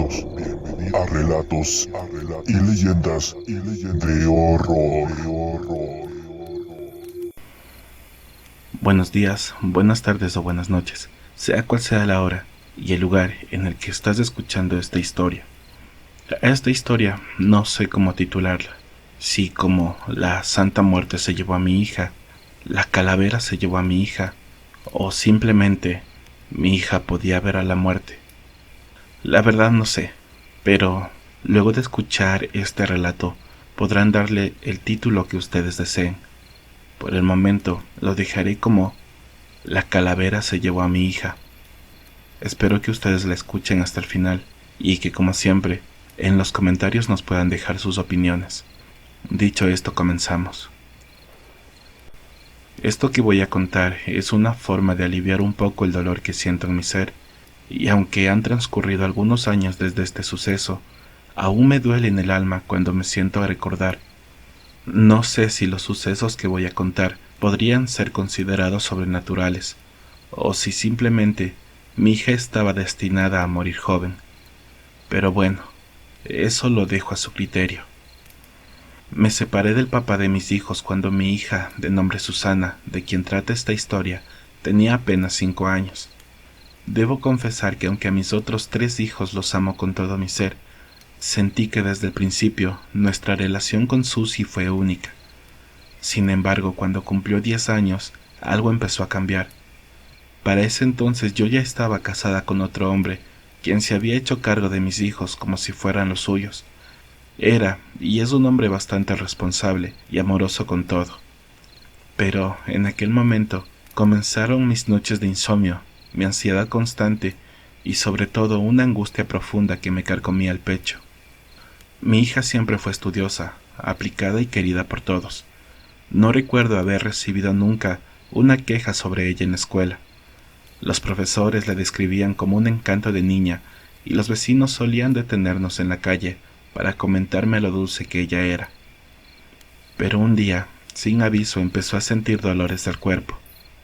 Bienvenidos a relatos y leyendas de horror. Buenos días, buenas tardes o buenas noches, sea cual sea la hora y el lugar en el que estás escuchando esta historia. A esta historia no sé cómo titularla, si como la Santa Muerte se llevó a mi hija, la calavera se llevó a mi hija, o simplemente mi hija podía ver a la muerte. La verdad no sé, pero luego de escuchar este relato podrán darle el título que ustedes deseen. Por el momento lo dejaré como La calavera se llevó a mi hija. Espero que ustedes la escuchen hasta el final y que, como siempre, en los comentarios nos puedan dejar sus opiniones. Dicho esto, comenzamos. Esto que voy a contar es una forma de aliviar un poco el dolor que siento en mi ser, y aunque han transcurrido algunos años desde este suceso, aún me duele en el alma cuando me siento a recordar. No sé si los sucesos que voy a contar podrían ser considerados sobrenaturales, o si simplemente mi hija estaba destinada a morir joven. Pero bueno, eso lo dejo a su criterio. Me separé del papá de mis hijos cuando mi hija, de nombre Susana, de quien trata esta historia, tenía apenas 5 años. Debo confesar que aunque a mis otros 3 hijos los amo con todo mi ser, sentí que desde el principio nuestra relación con Susie fue única. Sin embargo, cuando cumplió 10 años, algo empezó a cambiar. Para ese entonces yo ya estaba casada con otro hombre, quien se había hecho cargo de mis hijos como si fueran los suyos. Era y es un hombre bastante responsable y amoroso con todo. Pero en aquel momento comenzaron mis noches de insomnio, mi ansiedad constante y sobre todo una angustia profunda que me carcomía el pecho. Mi hija siempre fue estudiosa, aplicada y querida por todos. No recuerdo haber recibido nunca una queja sobre ella en la escuela. Los profesores la describían como un encanto de niña y los vecinos solían detenernos en la calle para comentarme lo dulce que ella era. Pero un día, sin aviso, empezó a sentir dolores del cuerpo,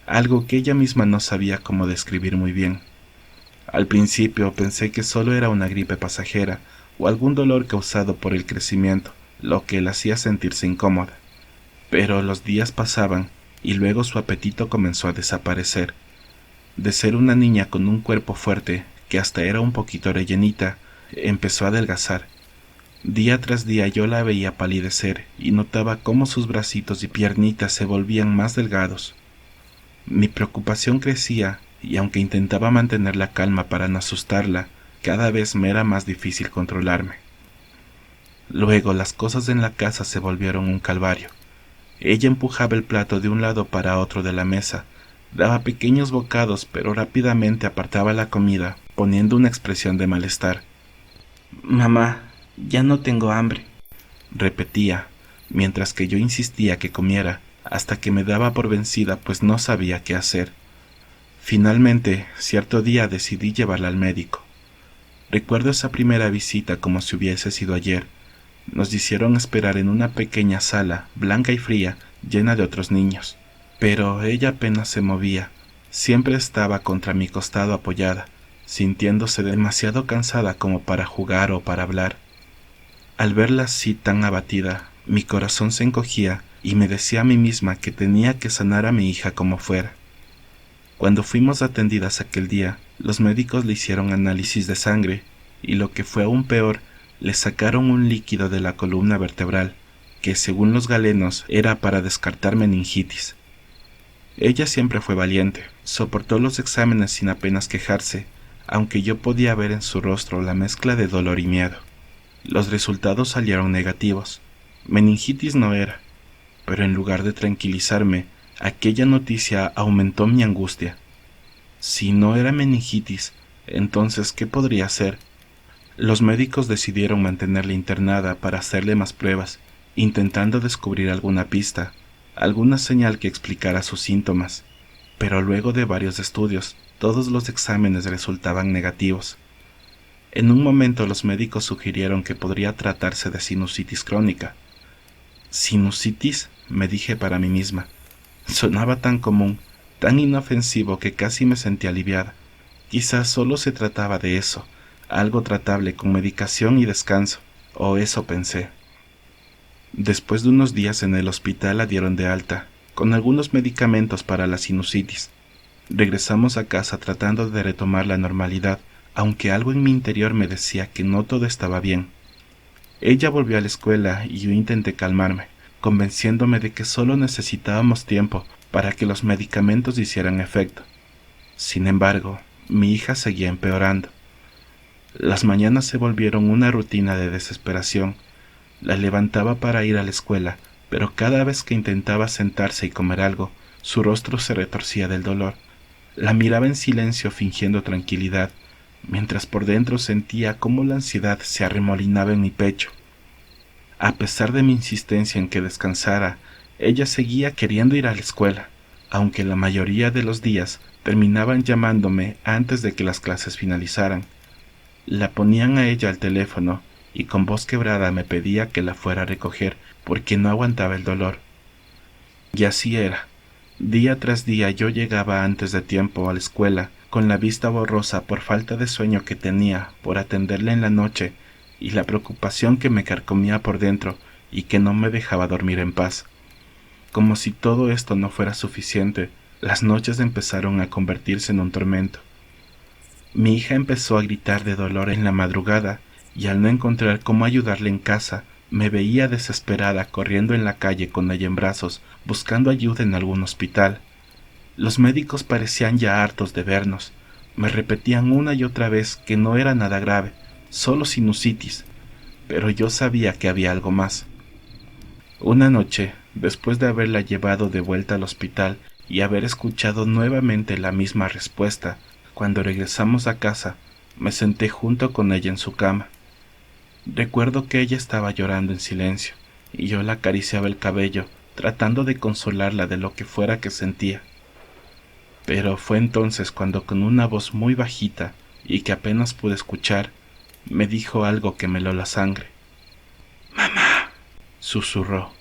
algo que ella misma no sabía cómo describir muy bien. Al principio pensé que solo era una gripe pasajera o algún dolor causado por el crecimiento, lo que la hacía sentirse incómoda. Pero los días pasaban y luego su apetito comenzó a desaparecer. De ser una niña con un cuerpo fuerte, que hasta era un poquito rellenita, empezó a adelgazar. Día tras día yo la veía palidecer y notaba cómo sus bracitos y piernitas se volvían más delgados. Mi preocupación crecía y aunque intentaba mantener la calma para no asustarla, cada vez me era más difícil controlarme. Luego las cosas en la casa se volvieron un calvario. Ella empujaba el plato de un lado para otro de la mesa, daba pequeños bocados pero rápidamente apartaba la comida, poniendo una expresión de malestar. «Mamá, ya no tengo hambre», repetía, mientras que yo insistía que comiera, hasta que me daba por vencida pues no sabía qué hacer. Finalmente, cierto día decidí llevarla al médico. Recuerdo esa primera visita como si hubiese sido ayer. Nos hicieron esperar en una pequeña sala, blanca y fría, llena de otros niños. Pero ella apenas se movía, siempre estaba contra mi costado apoyada, sintiéndose demasiado cansada como para jugar o para hablar. Al verla así tan abatida, mi corazón se encogía y me decía a mí misma que tenía que sanar a mi hija como fuera. Cuando fuimos atendidas aquel día, los médicos le hicieron análisis de sangre y lo que fue aún peor, le sacaron un líquido de la columna vertebral, que según los galenos era para descartar meningitis. Ella siempre fue valiente, soportó los exámenes sin apenas quejarse, aunque yo podía ver en su rostro la mezcla de dolor y miedo. Los resultados salieron negativos. Meningitis no era, pero en lugar de tranquilizarme, aquella noticia aumentó mi angustia. Si no era meningitis, entonces ¿qué podría ser? Los médicos decidieron mantenerla internada para hacerle más pruebas, intentando descubrir alguna pista, alguna señal que explicara sus síntomas. Pero luego de varios estudios, todos los exámenes resultaban negativos. En un momento los médicos sugirieron que podría tratarse de sinusitis crónica. ¿Sinusitis?, me dije para mí misma. Sonaba tan común, tan inofensivo que casi me sentí aliviada. Quizás solo se trataba de eso, algo tratable con medicación y descanso, o eso pensé. Después de unos días en el hospital la dieron de alta, con algunos medicamentos para la sinusitis. Regresamos a casa tratando de retomar la normalidad, aunque algo en mi interior me decía que no todo estaba bien. Ella volvió a la escuela y yo intenté calmarme, convenciéndome de que solo necesitábamos tiempo para que los medicamentos hicieran efecto. Sin embargo, mi hija seguía empeorando. Las mañanas se volvieron una rutina de desesperación. La levantaba para ir a la escuela, pero cada vez que intentaba sentarse y comer algo, su rostro se retorcía del dolor. La miraba en silencio fingiendo tranquilidad, mientras por dentro sentía cómo la ansiedad se arremolinaba en mi pecho. A pesar de mi insistencia en que descansara, ella seguía queriendo ir a la escuela, aunque la mayoría de los días terminaban llamándome antes de que las clases finalizaran. La ponían a ella al teléfono y con voz quebrada me pedía que la fuera a recoger porque no aguantaba el dolor. Y así era. Día tras día yo llegaba antes de tiempo a la escuela, con la vista borrosa por falta de sueño que tenía por atenderla en la noche y la preocupación que me carcomía por dentro y que no me dejaba dormir en paz. Como si todo esto no fuera suficiente, las noches empezaron a convertirse en un tormento. Mi hija empezó a gritar de dolor en la madrugada y al no encontrar cómo ayudarle en casa, me veía desesperada corriendo en la calle con ella en brazos, buscando ayuda en algún hospital. Los médicos parecían ya hartos de vernos. Me repetían una y otra vez que no era nada grave, solo sinusitis, pero yo sabía que había algo más. Una noche, después de haberla llevado de vuelta al hospital y haber escuchado nuevamente la misma respuesta, cuando regresamos a casa, me senté junto con ella en su cama. Recuerdo que ella estaba llorando en silencio, y yo la acariciaba el cabello, tratando de consolarla de lo que fuera que sentía. Pero fue entonces cuando con una voz muy bajita, y que apenas pude escuchar, me dijo algo que me heló la sangre. «Mamá», susurró,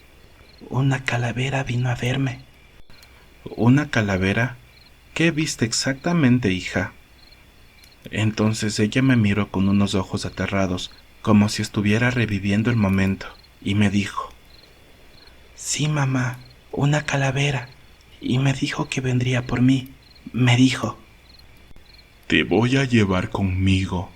«una calavera vino a verme». «¿Una calavera? ¿Qué viste exactamente, hija?» Entonces ella me miró con unos ojos aterrados, como si estuviera reviviendo el momento, y me dijo, «Sí, mamá, una calavera, y me dijo que vendría por mí. Me dijo, te voy a llevar conmigo».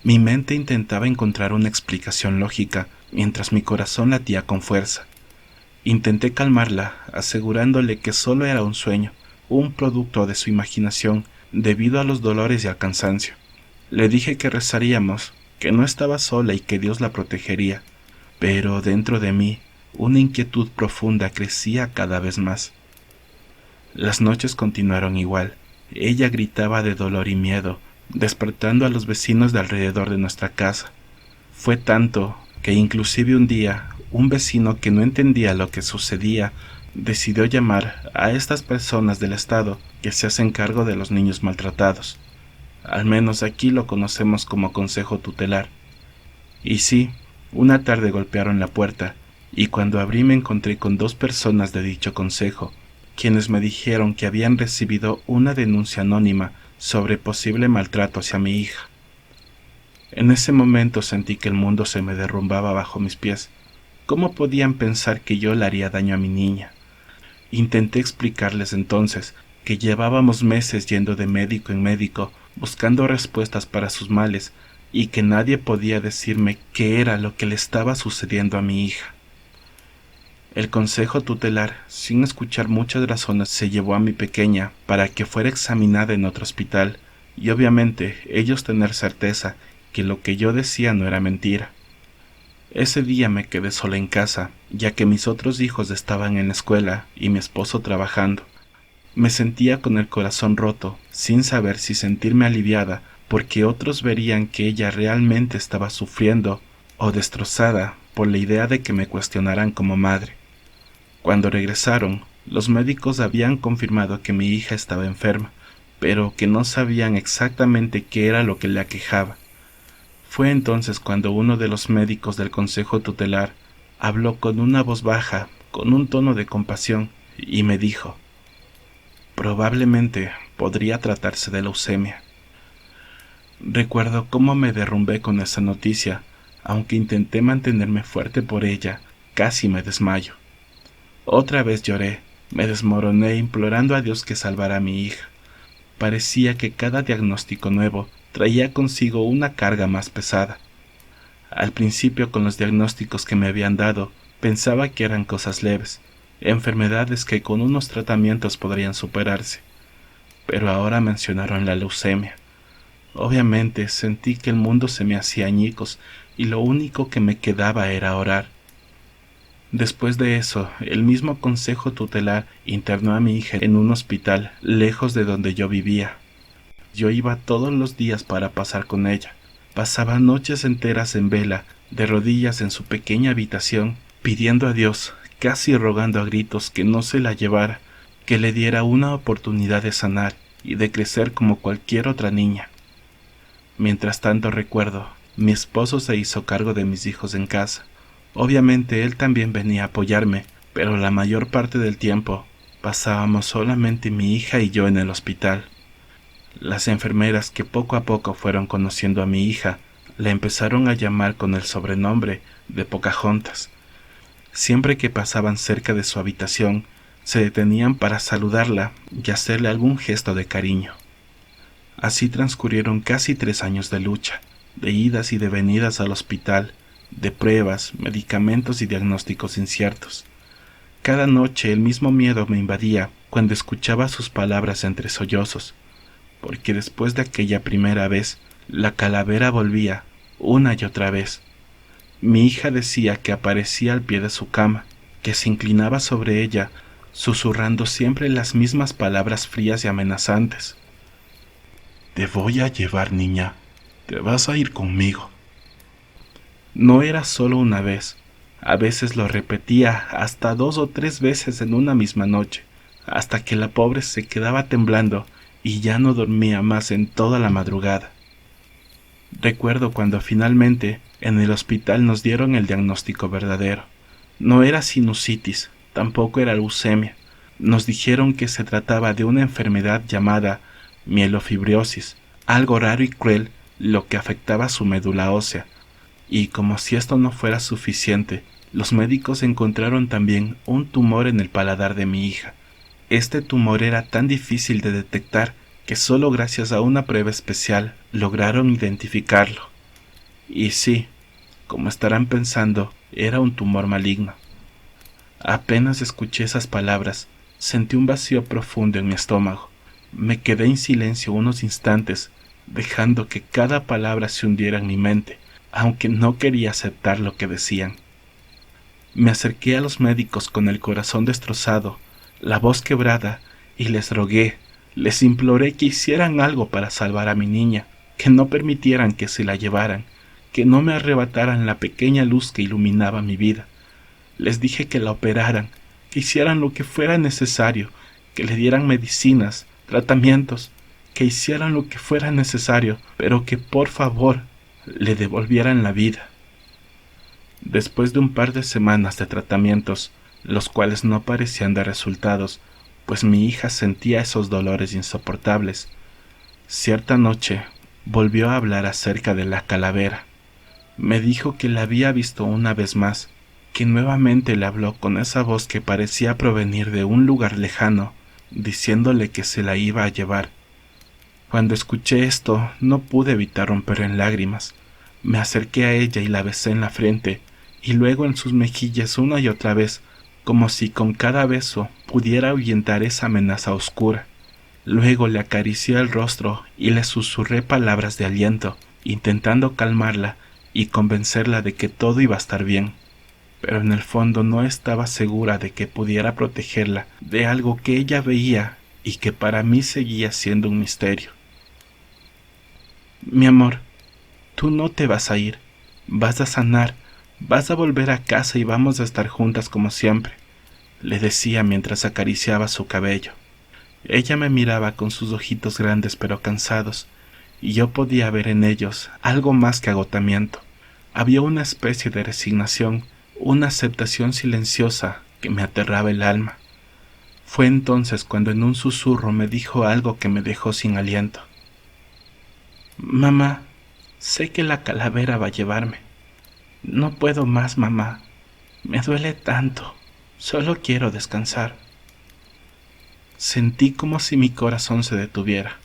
Mi mente intentaba encontrar una explicación lógica, mientras mi corazón latía con fuerza. Intenté calmarla, asegurándole que solo era un sueño, un producto de su imaginación, debido a los dolores y al cansancio. Le dije que rezaríamos, que no estaba sola y que Dios la protegería, pero dentro de mí una inquietud profunda crecía cada vez más. Las noches continuaron igual. Ella gritaba de dolor y miedo, despertando a los vecinos de alrededor de nuestra casa. Fue tanto que inclusive un día, un vecino que no entendía lo que sucedía, decidió llamar a estas personas del estado que se hacen cargo de los niños maltratados. Al menos aquí lo conocemos como consejo tutelar. Y sí, una tarde golpearon la puerta, y cuando abrí me encontré con 2 personas de dicho consejo, quienes me dijeron que habían recibido una denuncia anónima sobre posible maltrato hacia mi hija. En ese momento sentí que el mundo se me derrumbaba bajo mis pies. ¿Cómo podían pensar que yo le haría daño a mi niña? Intenté explicarles entonces que llevábamos meses yendo de médico en médico, buscando respuestas para sus males, y que nadie podía decirme qué era lo que le estaba sucediendo a mi hija. El consejo tutelar, sin escuchar muchas razones, se llevó a mi pequeña para que fuera examinada en otro hospital, y obviamente ellos tener certeza que lo que yo decía no era mentira. Ese día me quedé sola en casa, ya que mis otros hijos estaban en la escuela y mi esposo trabajando. Me sentía con el corazón roto, sin saber si sentirme aliviada, porque otros verían que ella realmente estaba sufriendo, o destrozada por la idea de que me cuestionaran como madre. Cuando regresaron, los médicos habían confirmado que mi hija estaba enferma, pero que no sabían exactamente qué era lo que le aquejaba. Fue entonces cuando uno de los médicos del consejo tutelar habló con una voz baja, con un tono de compasión, y me dijo, «Probablemente podría tratarse de leucemia». Recuerdo cómo me derrumbé con esa noticia, aunque intenté mantenerme fuerte por ella, casi me desmayo. Otra vez lloré, me desmoroné implorando a Dios que salvara a mi hija. Parecía que cada diagnóstico nuevo traía consigo una carga más pesada. Al principio, con los diagnósticos que me habían dado, pensaba que eran cosas leves, enfermedades que con unos tratamientos podrían superarse. Pero ahora mencionaron la leucemia. Obviamente sentí que el mundo se me hacía añicos y lo único que me quedaba era orar. Después de eso, el mismo consejo tutelar internó a mi hija en un hospital lejos de donde yo vivía. Yo iba todos los días para pasar con ella. Pasaba noches enteras en vela, de rodillas en su pequeña habitación, pidiendo a Dios, casi rogando a gritos que no se la llevara, que le diera una oportunidad de sanar y de crecer como cualquier otra niña. Mientras tanto recuerdo, mi esposo se hizo cargo de mis hijos en casa. Obviamente él también venía a apoyarme, pero la mayor parte del tiempo pasábamos solamente mi hija y yo en el hospital. Las enfermeras que poco a poco fueron conociendo a mi hija, la empezaron a llamar con el sobrenombre de Pocahontas. Siempre que pasaban cerca de su habitación, se detenían para saludarla y hacerle algún gesto de cariño. Así transcurrieron casi 3 años de lucha, de idas y de venidas al hospital, de pruebas, medicamentos y diagnósticos inciertos. Cada noche el mismo miedo me invadía cuando escuchaba sus palabras entre sollozos, porque después de aquella primera vez, la calavera volvía, una y otra vez. Mi hija decía que aparecía al pie de su cama, que se inclinaba sobre ella, susurrando siempre las mismas palabras frías y amenazantes. Te voy a llevar, niña. Te vas a ir conmigo. No era solo una vez, a veces lo repetía hasta 2 o 3 veces en una misma noche, hasta que la pobre se quedaba temblando y ya no dormía más en toda la madrugada. Recuerdo cuando finalmente en el hospital nos dieron el diagnóstico verdadero. No era sinusitis, tampoco era leucemia. Nos dijeron que se trataba de una enfermedad llamada mielofibriosis, algo raro y cruel, lo que afectaba su médula ósea. Y como si esto no fuera suficiente, los médicos encontraron también un tumor en el paladar de mi hija. Este tumor era tan difícil de detectar que solo gracias a una prueba especial lograron identificarlo. Y sí, como estarán pensando, era un tumor maligno. Apenas escuché esas palabras, sentí un vacío profundo en mi estómago. Me quedé en silencio unos instantes, dejando que cada palabra se hundiera en mi mente, aunque no quería aceptar lo que decían. Me acerqué a los médicos con el corazón destrozado, la voz quebrada, y les rogué, les imploré que hicieran algo para salvar a mi niña, que no permitieran que se la llevaran, que no me arrebataran la pequeña luz que iluminaba mi vida. Les dije que la operaran, que hicieran lo que fuera necesario, que le dieran medicinas, tratamientos, que hicieran lo que fuera necesario, pero que por favor le devolvieran la vida. Después de un par de semanas de tratamientos, los cuales no parecían dar resultados, pues mi hija sentía esos dolores insoportables, cierta noche volvió a hablar acerca de la calavera. Me dijo que la había visto una vez más, que nuevamente le habló con esa voz que parecía provenir de un lugar lejano, diciéndole que se la iba a llevar. Cuando escuché esto, no pude evitar romper en lágrimas. Me acerqué a ella y la besé en la frente, y luego en sus mejillas una y otra vez, como si con cada beso pudiera ahuyentar esa amenaza oscura. Luego le acaricié el rostro y le susurré palabras de aliento, intentando calmarla y convencerla de que todo iba a estar bien. Pero en el fondo no estaba segura de que pudiera protegerla de algo que ella veía y que para mí seguía siendo un misterio. Mi amor, tú no te vas a ir, vas a sanar, vas a volver a casa y vamos a estar juntas como siempre, le decía mientras acariciaba su cabello. Ella me miraba con sus ojitos grandes pero cansados, y yo podía ver en ellos algo más que agotamiento. Había una especie de resignación, una aceptación silenciosa que me aterraba el alma. Fue entonces cuando en un susurro me dijo algo que me dejó sin aliento. Mamá, sé que la calavera va a llevarme. No puedo más, mamá. Me duele tanto. Solo quiero descansar. Sentí como si mi corazón se detuviera.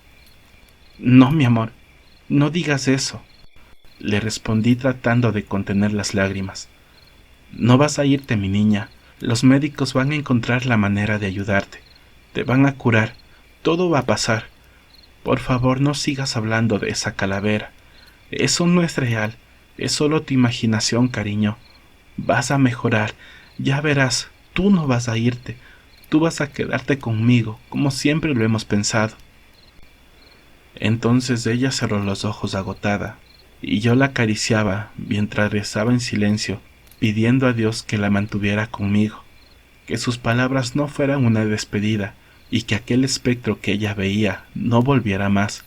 No, mi amor, no digas eso, le respondí tratando de contener las lágrimas. No vas a irte, mi niña. Los médicos van a encontrar la manera de ayudarte. Te van a curar. Todo va a pasar. Por favor, no sigas hablando de esa calavera. Eso no es real. Es solo tu imaginación, cariño. Vas a mejorar. Ya verás, tú no vas a irte. Tú vas a quedarte conmigo, como siempre lo hemos pensado. Entonces ella cerró los ojos agotada, y yo la acariciaba mientras rezaba en silencio, pidiendo a Dios que la mantuviera conmigo, que sus palabras no fueran una despedida, y que aquel espectro que ella veía no volviera más.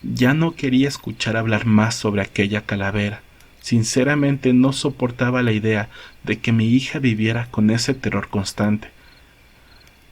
Ya no quería escuchar hablar más sobre aquella calavera. Sinceramente no soportaba la idea de que mi hija viviera con ese terror constante.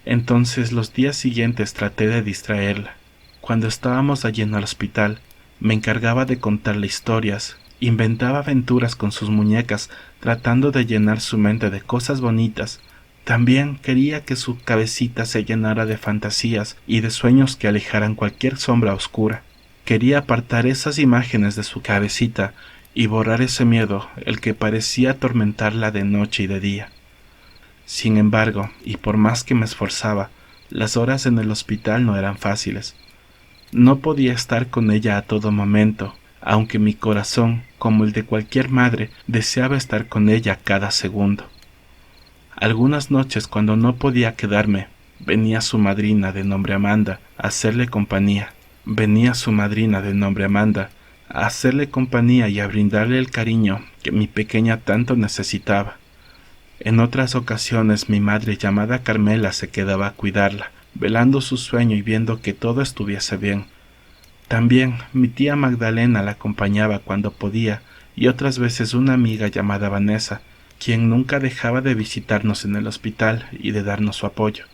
Entonces los días siguientes traté de distraerla. Cuando estábamos allí en el hospital, me encargaba de contarle historias, inventaba aventuras con sus muñecas, tratando de llenar su mente de cosas bonitas. También quería que su cabecita se llenara de fantasías y de sueños que alejaran cualquier sombra oscura. Quería apartar esas imágenes de su cabecita y borrar ese miedo, el que parecía atormentarla de noche y de día. Sin embargo, y por más que me esforzaba, las horas en el hospital no eran fáciles. No podía estar con ella a todo momento, aunque mi corazón, como el de cualquier madre, deseaba estar con ella cada segundo. Algunas noches, cuando no podía quedarme, venía su madrina de nombre Amanda a hacerle compañía. Y a brindarle el cariño que mi pequeña tanto necesitaba. En otras ocasiones mi madre llamada Carmela se quedaba a cuidarla, velando su sueño y viendo que todo estuviese bien. También mi tía Magdalena la acompañaba cuando podía, y otras veces una amiga llamada Vanessa, quien nunca dejaba de visitarnos en el hospital y de darnos su apoyo.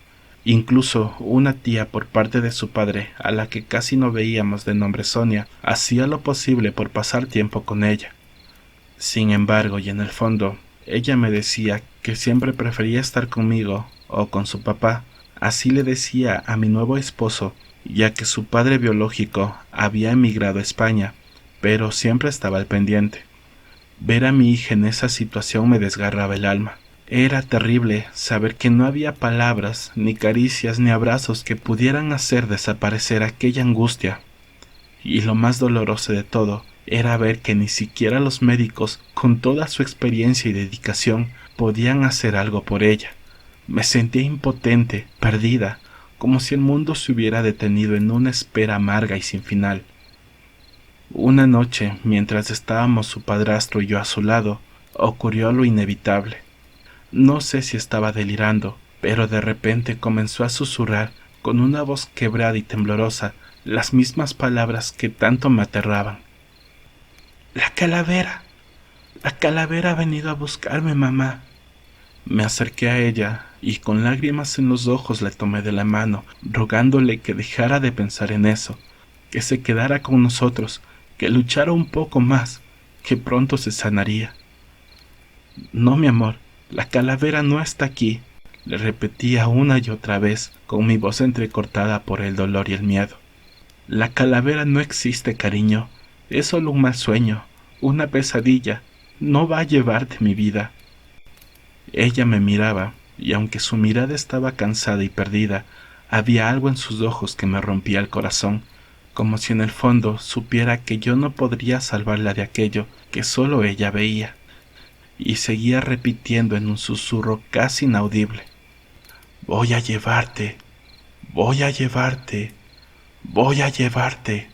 Incluso una tía por parte de su padre, a la que casi no veíamos de nombre Sonia, hacía lo posible por pasar tiempo con ella. Sin embargo, y en el fondo, ella me decía que siempre prefería estar conmigo o con su papá. Así le decía a mi nuevo esposo, ya que su padre biológico había emigrado a España, pero siempre estaba al pendiente. Ver a mi hija en esa situación me desgarraba el alma. Era terrible saber que no había palabras, ni caricias, ni abrazos que pudieran hacer desaparecer aquella angustia. Y lo más doloroso de todo era ver que ni siquiera los médicos, con toda su experiencia y dedicación, podían hacer algo por ella. Me sentía impotente, perdida, como si el mundo se hubiera detenido en una espera amarga y sin final. Una noche, mientras estábamos su padrastro y yo a su lado, ocurrió lo inevitable. No sé si estaba delirando, pero de repente comenzó a susurrar con una voz quebrada y temblorosa las mismas palabras que tanto me aterraban. La calavera ha venido a buscarme, mamá. Me acerqué a ella y con lágrimas en los ojos le tomé de la mano, rogándole que dejara de pensar en eso, que se quedara con nosotros, que luchara un poco más, que pronto se sanaría. No, mi amor, la calavera no está aquí, le repetía una y otra vez, con mi voz entrecortada por el dolor y el miedo. La calavera no existe, cariño, es solo un mal sueño, una pesadilla, no va a llevarte mi vida. Ella me miraba, y aunque su mirada estaba cansada y perdida, había algo en sus ojos que me rompía el corazón, como si en el fondo supiera que yo no podría salvarla de aquello que solo ella veía. Y seguía repitiendo en un susurro casi inaudible: voy a llevarte, voy a llevarte, voy a llevarte,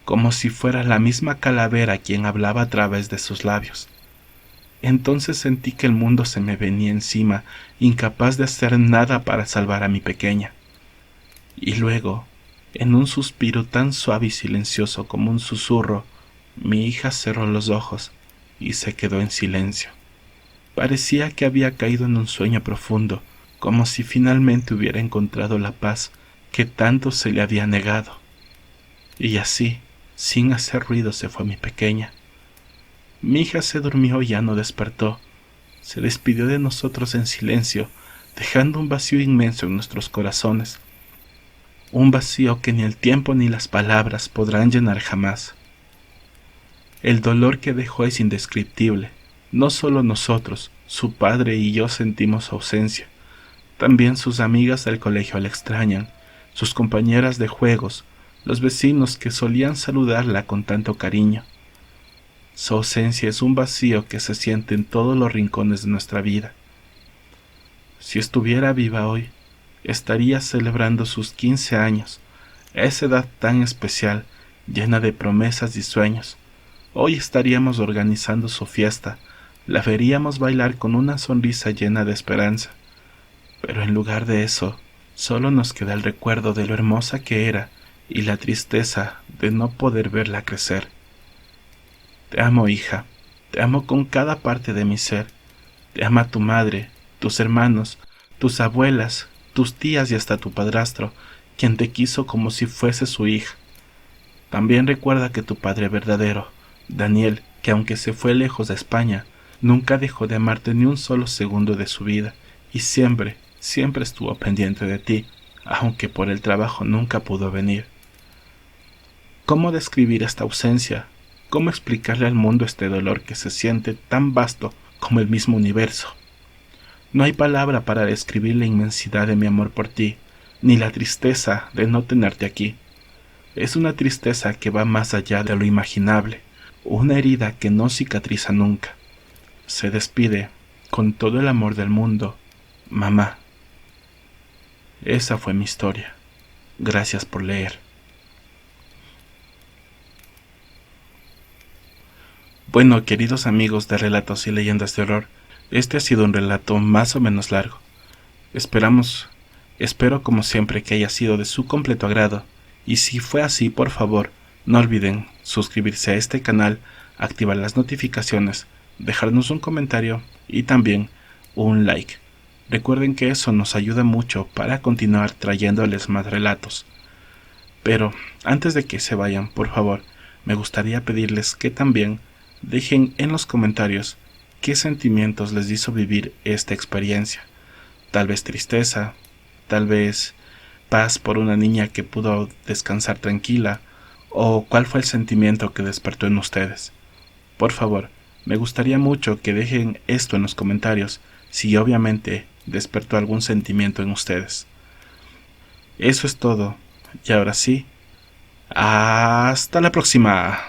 como si fuera la misma calavera quien hablaba a través de sus labios. Entonces sentí que el mundo se me venía encima, incapaz de hacer nada para salvar a mi pequeña. Y luego, en un suspiro tan suave y silencioso como un susurro, mi hija cerró los ojos y se quedó en silencio. Parecía que había caído en un sueño profundo, como si finalmente hubiera encontrado la paz que tanto se le había negado. Y así, Sin hacer ruido se fue mi pequeña. Mi hija se durmió y ya no despertó. Se despidió de nosotros en silencio, dejando un vacío inmenso en nuestros corazones. Un vacío que ni el tiempo ni las palabras podrán llenar jamás. El dolor que dejó es indescriptible. No solo nosotros, su padre y yo sentimos su ausencia. También sus amigas del colegio la extrañan, sus compañeras de juegos, los vecinos que solían saludarla con tanto cariño. Su ausencia es un vacío que se siente en todos los rincones de nuestra vida. Si estuviera viva hoy, estaría celebrando sus 15 años, esa edad tan especial, llena de promesas y sueños. Hoy estaríamos organizando su fiesta, la veríamos bailar con una sonrisa llena de esperanza. Pero en lugar de eso, solo nos queda el recuerdo de lo hermosa que era y la tristeza de no poder verla crecer. Te amo, hija, te amo con cada parte de mi ser. Te ama tu madre, tus hermanos, tus abuelas, tus tías y hasta tu padrastro, quien te quiso como si fuese su hija. También recuerda que tu padre verdadero, Daniel, que aunque se fue lejos de España, nunca dejó de amarte ni un solo segundo de su vida, y siempre estuvo pendiente de ti, aunque por el trabajo nunca pudo venir. ¿Cómo describir esta ausencia? ¿Cómo explicarle al mundo este dolor que se siente tan vasto como el mismo universo? No hay palabra para describir la inmensidad de mi amor por ti, ni la tristeza de no tenerte aquí. Es una tristeza que va más allá de lo imaginable, una herida que no cicatriza nunca. Se despide, con todo el amor del mundo, mamá. Esa fue mi historia. Gracias por leer. Bueno, queridos amigos de Relatos y Leyendas de Horror, este ha sido un relato más o menos largo. Espero como siempre que haya sido de su completo agrado, y si fue así, por favor, no olviden suscribirse a este canal, activar las notificaciones, dejarnos un comentario y también un like. Recuerden que eso nos ayuda mucho para continuar trayéndoles más relatos. Pero antes de que se vayan, por favor, me gustaría pedirles que también dejen en los comentarios qué sentimientos les hizo vivir esta experiencia. Tal vez tristeza, tal vez paz por una niña que pudo descansar tranquila, o cuál fue el sentimiento que despertó en ustedes. Por favor, me gustaría mucho que dejen esto en los comentarios, si obviamente despertó algún sentimiento en ustedes. Eso es todo, y ahora sí, hasta la próxima.